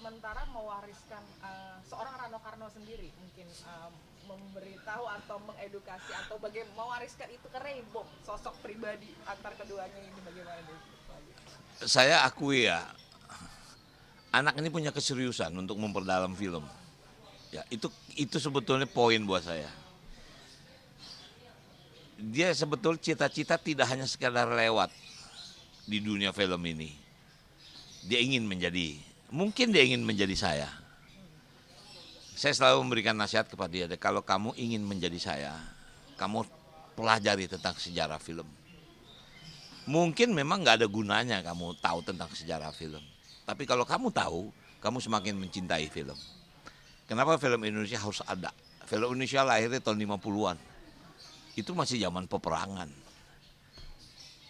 sementara mewariskan seorang Rano Karno sendiri mungkin memberitahu atau mengedukasi atau bagaimana mewariskan itu ke Rebo, sosok pribadi antar keduanya ini bagaimana deh? Saya akui ya, anak ini punya keseriusan untuk memperdalam film. Ya, itu sebetulnya poin buat saya. Dia sebetulnya cita-cita tidak hanya sekedar lewat di dunia film ini. Dia ingin menjadi, mungkin dia ingin menjadi saya. Saya selalu memberikan nasihat kepada dia, kalau kamu ingin menjadi saya, kamu pelajari tentang sejarah film. Mungkin memang nggak ada gunanya kamu tahu tentang sejarah film. Tapi kalau kamu tahu, kamu semakin mencintai film. Kenapa film Indonesia harus ada? Film Indonesia lahirnya tahun 50-an. Itu masih zaman peperangan.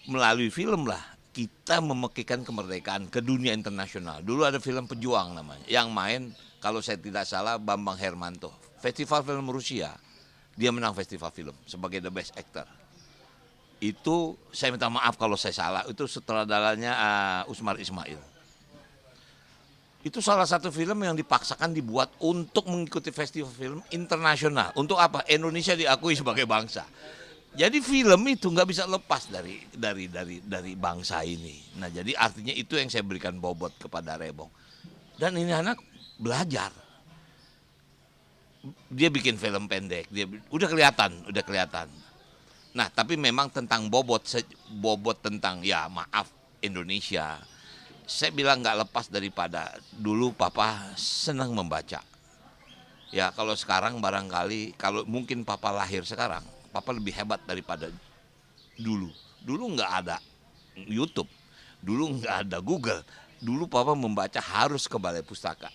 Melalui film lah kita memekikan kemerdekaan ke dunia internasional. Dulu ada film Pejuang namanya, yang main kalau saya tidak salah Bambang Hermanto. Festival film Rusia, dia menang festival film sebagai the best actor. Itu saya minta maaf kalau saya salah, itu sutradaranya Usmar Ismail. Itu salah satu film yang dipaksakan dibuat untuk mengikuti festival film internasional. Untuk apa? Indonesia diakui sebagai bangsa. Jadi film itu nggak bisa lepas dari bangsa ini. Nah, jadi artinya itu yang saya berikan bobot kepada Rebong. Dan ini anak belajar. Dia bikin film pendek, dia udah kelihatan. Nah, tapi memang tentang bobot tentang ya maaf Indonesia. Saya bilang nggak lepas daripada dulu papa senang membaca. Ya kalau sekarang barangkali kalau mungkin papa lahir sekarang, papa lebih hebat daripada dulu. Dulu nggak ada YouTube, dulu nggak ada Google. Dulu papa membaca harus ke balai pustaka.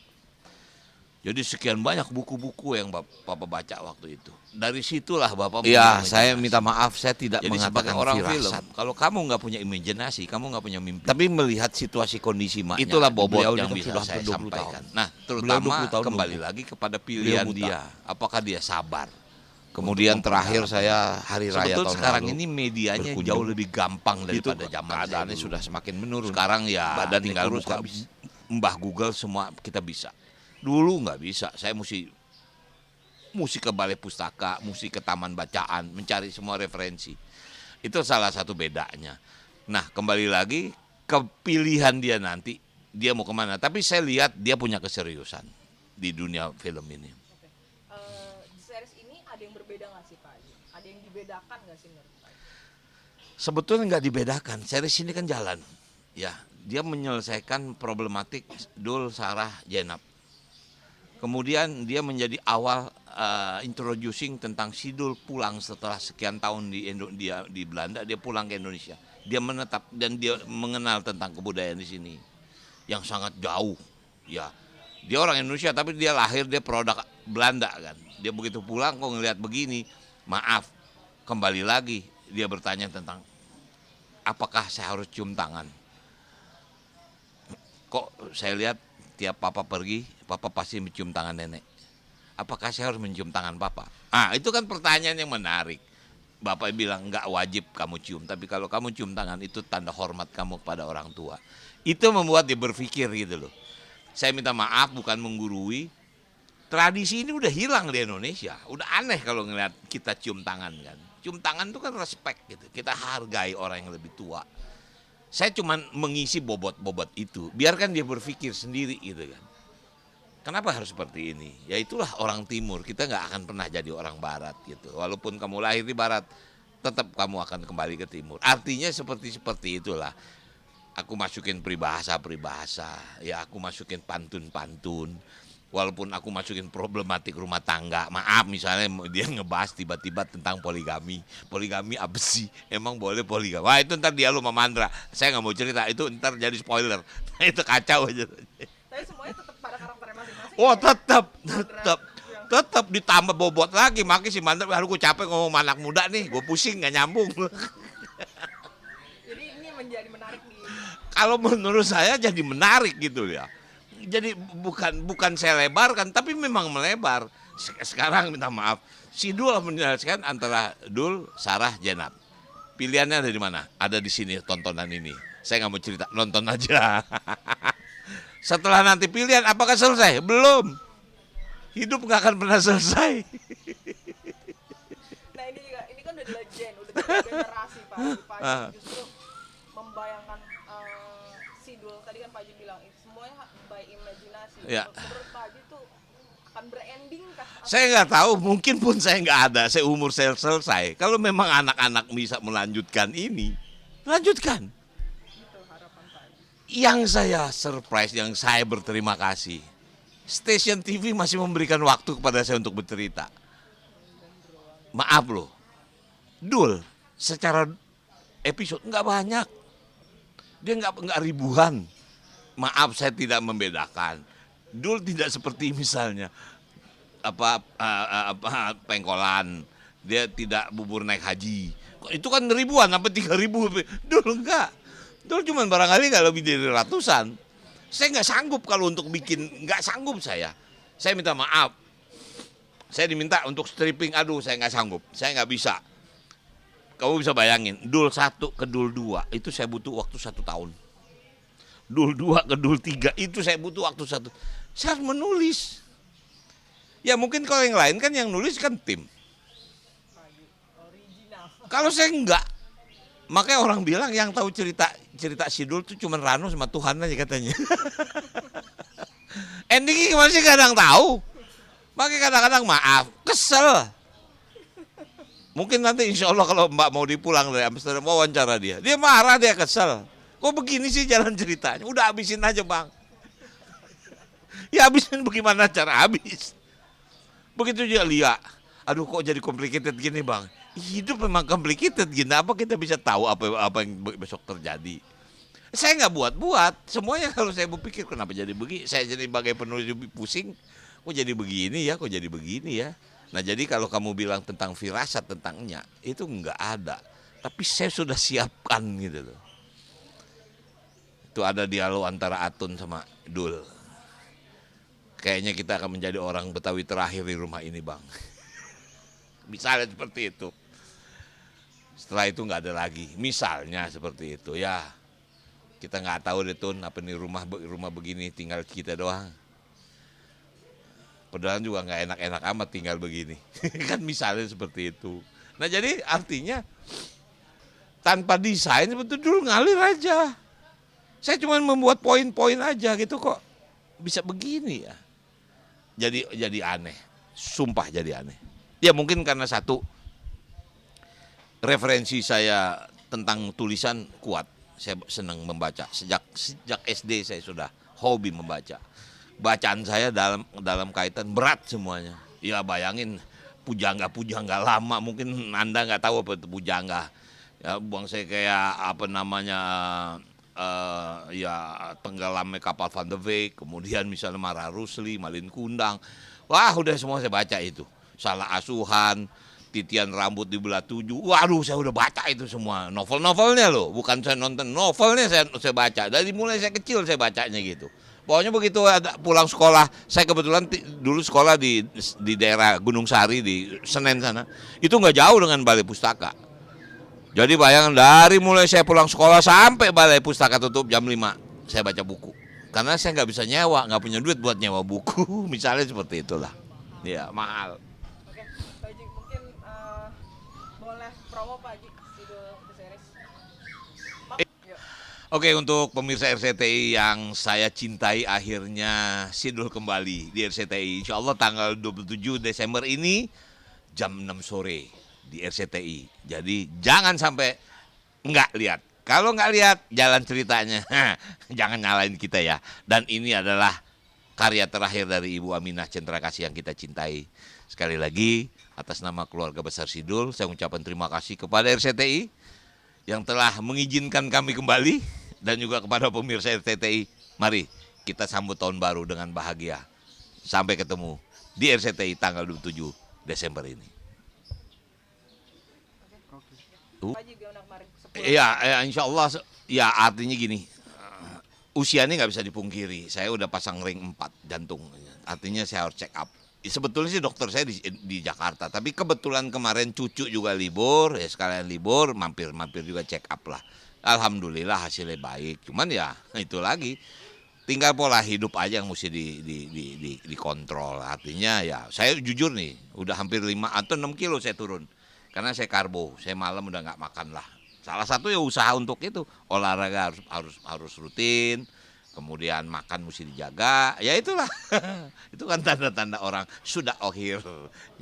Jadi sekian banyak buku-buku yang papa baca waktu itu. Dari situlah bapak. Ya, saya minta maaf, saya tidak jadi mengatakan sebagai orang firasat. Film. Kalau kamu nggak punya imajinasi, kamu nggak punya mimpi. Tapi melihat situasi kondisi maknya. Itulah bobot yang bisa saya sampaikan. Nah, terutama kembali lagi kepada pilihan dia. Apakah dia sabar? Kemudian terakhir saya hari raya tahun sekarang lalu, ini medianya jauh lebih gampang daripada zaman keadaannya sudah semakin menurun. Sekarang ya badan tinggal buka Mbah Google semua kita bisa. Dulu nggak bisa, saya mesti ke balai pustaka, mesti ke taman bacaan, mencari semua referensi. Itu salah satu bedanya. Nah, kembali lagi ke pilihan dia nanti, dia mau kemana. Tapi saya lihat dia punya keseriusan di dunia film ini. Di series ini ada yang berbeda nggak sih Pak? Ada yang dibedakan nggak sih menurut Pak? Sebetulnya nggak dibedakan, series ini kan jalan. Ya, dia menyelesaikan problematik Dul, Sarah, Jenab. Kemudian dia menjadi awal introducing tentang Sidul pulang setelah sekian tahun di Belanda, dia pulang ke Indonesia. Dia menetap dan dia mengenal tentang kebudayaan di sini yang sangat jauh. Ya, dia orang Indonesia tapi dia lahir dia produk Belanda kan. Dia begitu pulang kok ngelihat begini, maaf, kembali lagi dia bertanya tentang apakah saya harus cium tangan. Kok saya lihat tiap papa pergi, papa pasti mencium tangan nenek. Apakah saya harus mencium tangan papa? Itu kan pertanyaan yang menarik. Bapak bilang nggak wajib kamu cium, tapi kalau kamu cium tangan itu tanda hormat kamu kepada orang tua. Itu membuat dia berpikir gitu loh. Saya minta maaf bukan menggurui. Tradisi ini udah hilang di Indonesia. Udah aneh kalau ngeliat kita cium tangan kan. Cium tangan itu kan respect gitu. Kita hargai orang yang lebih tua. Saya cuma mengisi bobot-bobot itu, biarkan dia berpikir sendiri gitu kan. Kenapa harus seperti ini? Ya itulah orang timur, kita nggak akan pernah jadi orang barat gitu. Walaupun kamu lahir di barat, tetap kamu akan kembali ke timur. Artinya seperti itulah. Aku masukin peribahasa, ya aku masukin pantun-pantun. Walaupun aku masukin problematik rumah tangga, maaf misalnya dia ngebahas tiba-tiba tentang poligami apa sih, emang boleh poligami? Wah itu ntar dia lu sama Mandra, saya nggak mau cerita itu ntar jadi spoiler. Itu kacau aja. Tapi semuanya tetap pada karakternya masing-masing. Oh tetap ditambah bobot lagi, makanya si Mandra harus gue capek ngomong sama anak muda nih, gue pusing nggak nyambung. Jadi ini menjadi menarik nih. Kalau menurut saya jadi menarik gitu ya. Jadi bukan saya lebarkan tapi memang melebar. Sekarang minta maaf, si Dul menyelesaikan antara Dul, Sarah, Jenab. Pilihannya ada di mana? Ada di sini tontonan ini. Saya nggak mau cerita, nonton aja. Setelah nanti pilihan, apakah selesai? Belum. Hidup nggak akan pernah selesai. Nah ini juga, ini kan udah legend, udah tiga generasi Pak Haji. Pak Haji justru membayangkan Sidul, tadi kan Pak Haji bilang itu semuanya by imajinasi. Ya. Menurut Pak Haji tuh akan berending kah? Saya nggak tahu, mungkin pun saya nggak ada, saya umur saya selesai. Kalau memang anak-anak bisa melanjutkan ini, lanjutkan. Itu harapan Pak Haji. Yang saya surprise, yang saya berterima kasih, stasiun TV masih memberikan waktu kepada saya untuk bercerita. Maaf loh, Dul secara episode nggak banyak, dia nggak ribuan. Maaf saya tidak membedakan. Dul tidak seperti misalnya pengkolan, dia tidak bubur naik haji. Itu kan ribuan, apa 3.000? Dul enggak. Dul cuma barangkali nggak lebih dari ratusan. Saya nggak sanggup kalau untuk bikin, nggak sanggup saya. Saya minta maaf. Saya diminta untuk stripping, aduh saya nggak sanggup, saya nggak bisa. Kamu bisa bayangin, Dul 1 ke Dul 2 itu saya butuh waktu 1 tahun. Dul 2 ke Dul 3 itu saya butuh waktu 1. Saya harus menulis. Ya mungkin kalau yang lain kan yang nulis kan tim. Pak Haji original. Kalau saya enggak, makanya orang bilang yang tahu cerita Sidul tuh cuma Rano sama Tuhan aja katanya. Endingnya masih kadang tahu. Makanya kadang-kadang maaf, kesel. Mungkin nanti insya Allah kalau Mbak mau dipulang dari Amsterdam, wawancara dia. Dia marah, dia kesel. Kok begini sih jalan ceritanya? Udah habisin aja Bang. Ya habisin bagaimana cara habis. Begitu juga Lia. Aduh kok jadi complicated gini Bang. Hidup memang complicated gini. Apa kita bisa tahu apa yang besok terjadi? Saya nggak buat-buat. Semuanya kalau saya berpikir kenapa jadi begini. Saya jadi sebagai penulis pusing. Kok jadi begini ya, kok jadi begini ya. Nah jadi kalau kamu bilang tentang firasat tentangnya, itu nggak ada. Tapi saya sudah siapkan gitu loh. Itu ada dialog antara Atun sama Dul. Kayaknya kita akan menjadi orang Betawi terakhir di rumah ini Bang. Misalnya seperti itu. Setelah itu nggak ada lagi. Misalnya seperti itu ya. Kita nggak tahu deh Tun, apa nih rumah begini tinggal kita doang. Padahal juga nggak enak-enak amat tinggal begini. Kan misalnya seperti itu. Nah jadi artinya tanpa desain sebetulnya dulu ngalir aja. Saya cuma membuat poin-poin aja gitu kok. Bisa begini ya. Jadi aneh. Sumpah jadi aneh. Ya mungkin karena satu, referensi saya tentang tulisan kuat. Saya senang membaca. Sejak SD saya sudah hobi membaca. Bacaan saya dalam kaitan berat semuanya. Ya bayangin pujangga lama, mungkin Anda nggak tahu apa itu pujangga. Ya buang saya kayak apa namanya ya tenggelamnya kapal Van de Beek, kemudian misalnya Mara Rusli, Malin Kundang. Wah udah semua saya baca itu. Salah asuhan, titian rambut di belah 7. Waduh saya udah baca itu semua. Novel-novelnya loh, bukan saya nonton, novelnya saya baca. Dari mulai saya kecil saya bacanya gitu. Pokoknya begitu ada pulang sekolah, saya kebetulan dulu sekolah di daerah Gunung Sari di Senen sana. Itu nggak jauh dengan balai pustaka. Jadi bayangkan dari mulai saya pulang sekolah sampai balai pustaka tutup jam 5, saya baca buku. Karena saya nggak bisa nyewa, nggak punya duit buat nyewa buku, misalnya seperti itulah. Ya mahal. Oke, Pak Haji mungkin boleh promo Pak Haji Sidul The Series. Yuk. Oke, untuk pemirsa RCTI yang saya cintai, akhirnya Sidul kembali di RCTI. Insya Allah tanggal 27 Desember ini jam 6 sore di RCTI. Jadi jangan sampai nggak lihat. Kalau nggak lihat, jalan ceritanya. Jangan nyalain kita ya. Dan ini adalah karya terakhir dari Ibu Aminah Cendrakasih yang kita cintai. Sekali lagi, atas nama keluarga besar Sidul, saya ucapkan terima kasih kepada RCTI yang telah mengizinkan kami kembali, dan juga kepada pemirsa RCTI. Mari kita sambut tahun baru dengan bahagia. Sampai ketemu di RCTI tanggal 27 Desember ini. Pak Haji gimana kemarin? 10 Iya, insya Allah. Ya artinya gini, usia ini nggak bisa dipungkiri. Saya udah pasang ring 4 jantung. Artinya saya harus check up. Sebetulnya sih dokter saya di Jakarta, tapi kebetulan kemarin cucu juga libur, ya sekalian libur, mampir juga check up lah. Alhamdulillah hasilnya baik. Cuman ya itu lagi, tinggal pola hidup aja yang mesti dikontrol. Artinya ya saya jujur nih, udah hampir 5 atau 6 kilo saya turun. Karena saya karbo, saya malam udah nggak makan lah. Salah satu ya usaha untuk itu, olahraga harus rutin, kemudian makan mesti dijaga, ya itulah. Itu kan tanda-tanda orang sudah akhir.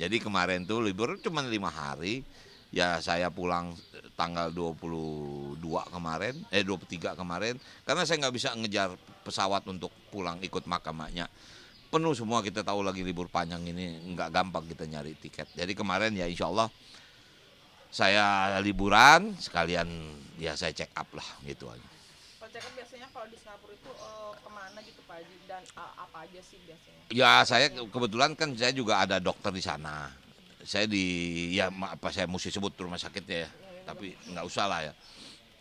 Jadi kemarin tuh libur cuma 5 hari, ya saya pulang tanggal 22 kemarin, 23 kemarin, karena saya nggak bisa ngejar pesawat untuk pulang ikut makamnya. Penuh semua, kita tahu lagi libur panjang ini nggak gampang kita nyari tiket. Jadi kemarin ya insya Allah saya liburan sekalian ya saya check up lah gitu aja. Kalau check up biasanya kalau di Singapura itu kemana gitu Pak Haji, dan apa aja sih biasanya? Ya saya kebetulan kan saya juga ada dokter di sana. Saya ya apa saya mesti sebut rumah sakitnya ya, tapi nggak usah lah ya.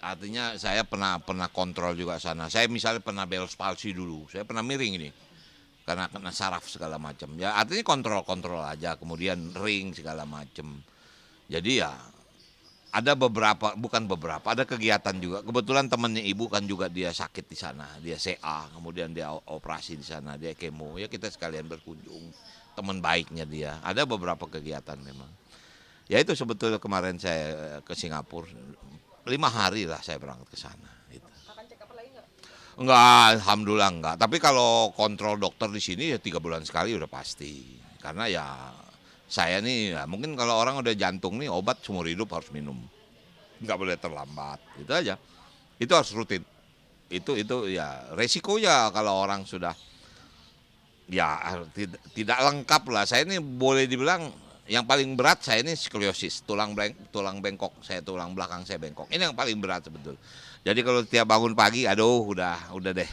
Artinya saya pernah kontrol juga sana. Saya misalnya pernah Bell's palsy dulu, saya pernah miring ini karena kena saraf segala macam. Ya artinya kontrol aja, kemudian ring segala macam. Jadi ya ada ada kegiatan juga. Kebetulan temannya ibu kan juga dia sakit di sana, dia CA, kemudian dia operasi di sana, dia kemo. Ya kita sekalian berkunjung. Teman baiknya dia. Ada beberapa kegiatan memang. Ya itu sebetulnya kemarin saya ke Singapura 5 hari lah saya berangkat ke sana. Gitu. Akan check up lagi nggak? Enggak, alhamdulillah enggak. Tapi kalau kontrol dokter di sini ya 3 bulan sekali udah pasti. Karena ya saya nih ya, mungkin kalau orang udah jantung nih obat seumur hidup harus minum, nggak boleh terlambat, itu aja. Itu harus rutin. Itu ya resikonya kalau orang sudah ya tidak lengkap lah. Saya ini boleh dibilang yang paling berat saya ini skoliosis, tulang bengkok, tulang belakang saya bengkok. Ini yang paling berat sebetulnya. Jadi kalau tiap bangun pagi, aduh udah deh.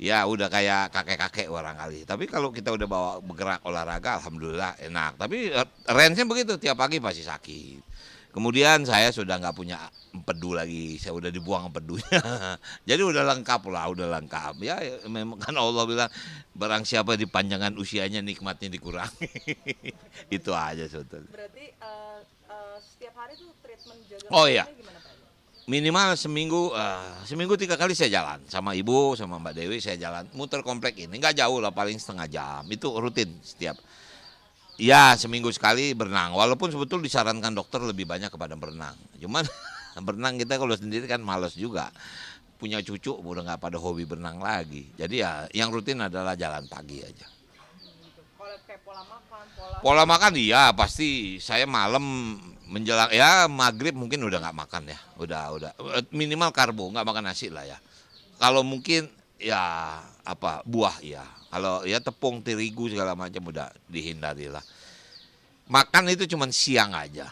Ya udah kayak kakek-kakek barangkali. Tapi kalau kita udah bawa bergerak olahraga, alhamdulillah enak. Tapi range-nya begitu, tiap pagi pasti sakit. Kemudian saya sudah nggak punya empedu lagi, saya udah dibuang empedunya. Jadi udah lengkap lah, udah lengkap. Ya memang kan Allah bilang, barang siapa dipanjangkan usianya nikmatnya dikurangi. Itu aja sebetulnya. Berarti setiap hari tuh treatment jaga Oh iya. badannya gimana Pak Haji? Minimal seminggu 3 kali saya jalan sama ibu sama Mbak Dewi, saya jalan muter komplek ini, nggak jauh lah, paling setengah jam, itu rutin setiap ya seminggu sekali berenang, walaupun sebetulnya disarankan dokter lebih banyak kepada berenang, cuman berenang kita kalau sendiri kan males juga, punya cucu udah nggak pada hobi berenang lagi, jadi ya yang rutin adalah jalan pagi aja. Gitu. Kalau kayak pola makan, Pola makan iya pasti saya malam menjelang ya maghrib mungkin udah nggak makan ya, udah minimal karbo, nggak makan nasi lah ya. Kalau mungkin ya apa buah ya, kalau ya tepung terigu segala macam udah dihindari lah. Makan itu cuman siang aja,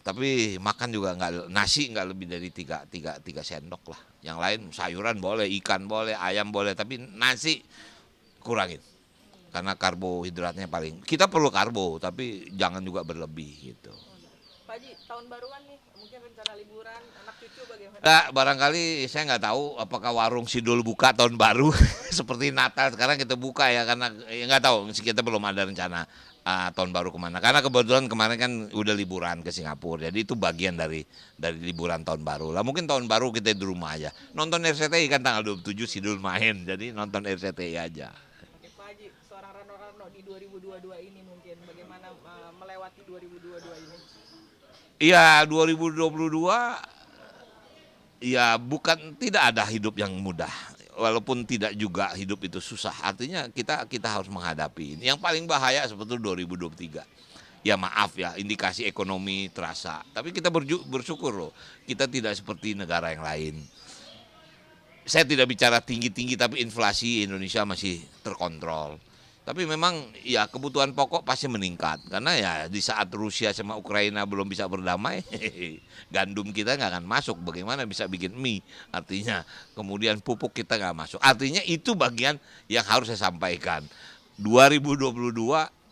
tapi makan juga nggak, nasi nggak lebih dari tiga sendok lah. Yang lain sayuran boleh, ikan boleh, ayam boleh, tapi nasi kurangin. Karena karbohidratnya paling, kita perlu karbo tapi jangan juga berlebih gitu. Pak Haji, tahun baruan nih, mungkin rencana liburan, anak cucu bagaimana? Nah, barangkali saya nggak tahu apakah warung Sidul buka tahun baru seperti Natal sekarang kita buka ya, karena ya nggak tahu, kita belum ada rencana tahun baru kemana. Karena kebetulan kemarin kan udah liburan ke Singapura, jadi itu bagian dari liburan tahun baru lah. Mungkin tahun baru kita di rumah aja, nonton RCTI kan tanggal 27 Sidul main, jadi nonton RCTI aja. Oke Pak Haji, seorang Rano di 2022 ini mungkin bagaimana melewati 2022 ini? Iya 2022 ya tidak ada hidup yang mudah, walaupun tidak juga hidup itu susah. Artinya kita harus menghadapi ini. Yang paling bahaya sebetulnya 2023. Ya maaf ya, indikasi ekonomi terasa. Tapi kita bersyukur loh, kita tidak seperti negara yang lain. Saya tidak bicara tinggi-tinggi, tapi inflasi Indonesia masih terkontrol. Tapi memang ya kebutuhan pokok pasti meningkat. Karena ya di saat Rusia sama Ukraina belum bisa berdamai, gandum kita nggak akan masuk. Bagaimana bisa bikin mie? Artinya kemudian pupuk kita nggak masuk. Artinya itu bagian yang harus saya sampaikan. 2022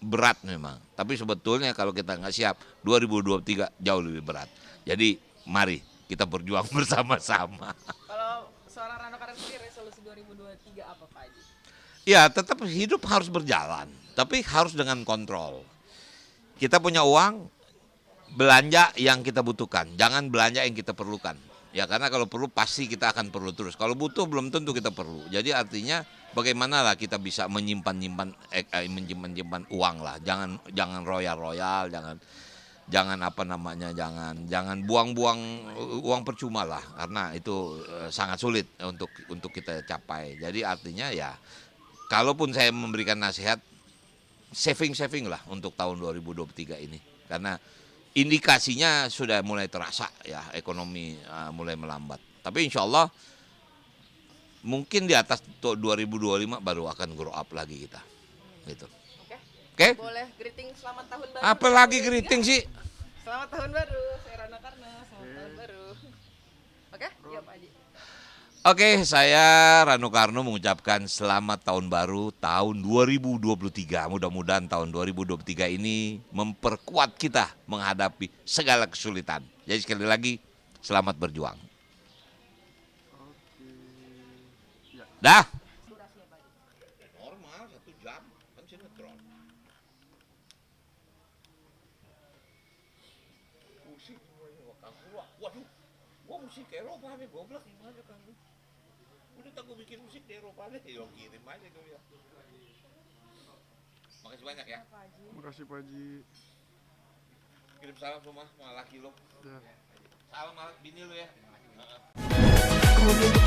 berat memang. Tapi sebetulnya kalau kita nggak siap, 2023 jauh lebih berat. Jadi mari kita berjuang bersama-sama. Kalau seorang Rano Karno sendiri, resolusi 2023 apa Pak Haji? Ya tetap hidup harus berjalan, tapi harus dengan kontrol. Kita punya uang, belanja yang kita butuhkan, jangan belanja yang kita perlukan. Ya karena kalau perlu pasti kita akan perlu terus. Kalau butuh belum tentu kita perlu. Jadi artinya bagaimana lah kita bisa menyimpan uang lah. Jangan royal, jangan apa namanya, jangan buang-buang uang percuma lah, karena itu sangat sulit untuk kita capai. Jadi artinya ya, kalaupun saya memberikan nasihat, saving lah untuk tahun 2023 ini, karena indikasinya sudah mulai terasa ya, ekonomi mulai melambat. Tapi insya Allah mungkin di atas 2025 baru akan grow up lagi kita, gitu. Oke? Boleh greeting selamat tahun baru. Apalagi greeting sih? Selamat tahun baru, saya Rano Karno. Selamat tahun baru. Oke, yuk Pak Haji. Oke, saya Rano Karno mengucapkan selamat tahun baru tahun 2023. Mudah-mudahan tahun 2023 ini memperkuat kita menghadapi segala kesulitan. Jadi sekali lagi, selamat berjuang. Dah. Durasinya Pak Haji. Normal 1 jam, kan sinetron. Musik waduh, gua musik Eropa nih, goblok gimana kamu? Udah tak gua bikin musik di Eropa deh, yo kirim aja gua ya. Makasih banyak ya. Makasih Pak Haji. Kirim salam sama laki lo. Ya. Salam sama bini lo ya. Kopi